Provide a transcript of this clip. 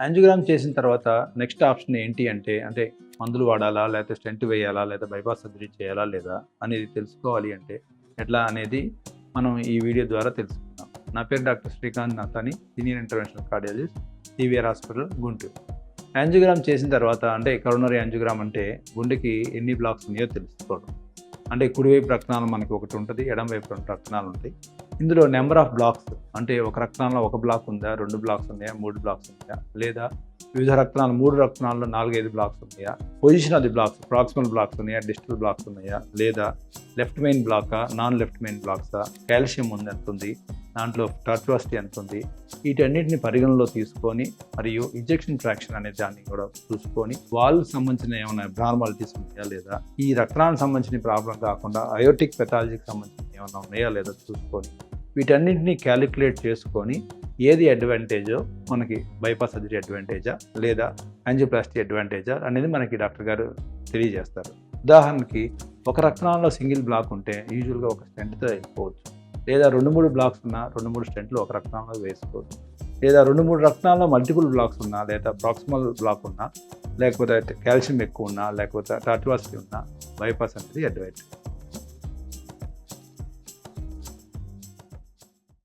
Angiogram చేసిన తర్వాత next option ఏంటి అంటే మందులు వాడాలా, లేకపోతే స్టెంట్ వేయాలా, లేదా బైపాస్ సర్జరీ చేయాలా లేదా అనేది తెలుసుకోవాలి అంటే ఎట్లా అనేది మనం ఈ వీడియో ద్వారా తెలుసుకుందాం. నా పేరు doctor Srikanth Nathani, senior interventional cardiologist, CVR hospital, Guntur. Angiogram చేసిన తర్వాత కరోనరీ యాంజియోగ్రామ్ అంటే గుండెకి ఎన్ని బ్లాక్స్ ఉన్నాయో తెలుసుకోవడం. కుడివైపు రక్తనాళం మనకి ఒకటి ఉంటుంది, ఎడమ వైపు 2 రక్తనాళాలు ఉంటాయి. ఇందులో నెంబర్ ఆఫ్ బ్లాక్స్ ఒక రక్తనాళంలో 1 బ్లాక్ ఉందా, 2 బ్లాక్స్ ఉన్నాయా, 3 బ్లాక్స్ ఉన్నాయా, లేదా వివిధ రక్తనాళాలు 3 రక్తనాళాల్లో 4-5 బ్లాక్స్ ఉన్నాయా, position of the blocks, proximal blocks ఉన్నాయా, డిస్టల్ బ్లాక్స్ ఉన్నాయా, లేదా లెఫ్ట్ మెయిన్ బ్లాకా, నాన్ లెఫ్ట్ మెయిన్ బ్లాక్సా, కాల్షియం ఎంత ఉంది, దాంట్లో టార్చువాసిటీ ఎంత ఉంది, వీటన్నిటిని పరిగణలో తీసుకొని మరియు ఇంజెక్షన్ ఫ్రాక్షన్ అనే దాన్ని కూడా చూసుకొని వాళ్ళకి సంబంధించిన ఏమైనా అబ్నార్మాలిటీస్ ఉన్నాయా లేదా, ఈ రక్తనాళానికి సంబంధించిన ప్రాబ్లం కాకుండా అయోటిక్ పెథాలజీకి సంబంధించిన ఏమైనా ఉన్నాయా లేదా చూసుకొని వీటన్నిటిని క్యాలిక్యులేట్ చేసుకొని ఏది అడ్వాంటేజో, మనకి బైపాస్ సర్జరీ అడ్వాంటేజా లేదా యాంజియోప్లాస్టీ అడ్వాంటేజా అనేది మనకి డాక్టర్ గారు తెలియజేస్తారు. ఉదాహరణకి ఒక రక్తనాళంలో సింగిల్ బ్లాక్ ఉంటే యూజువల్గా ఒక స్టెంట్తో వెళ్ళిపోవచ్చు, లేదా 2-3 బ్లాక్స్ ఉన్నా 2-3 స్టెంట్లు ఒక రక్తనాళంలో వేసుకోవచ్చు, లేదా 2-3 రక్తనాళంలో మల్టిపుల్ బ్లాక్స్ ఉన్నా, లేదా ప్రాక్సిమల్ బ్లాక్ ఉన్నా, లేకపోతే కాల్షియం ఎక్కువ ఉన్నా, లేకపోతే టార్చువాసిటీ ఉన్నా బైపాస్ అనేది అడ్వాంటేజ్.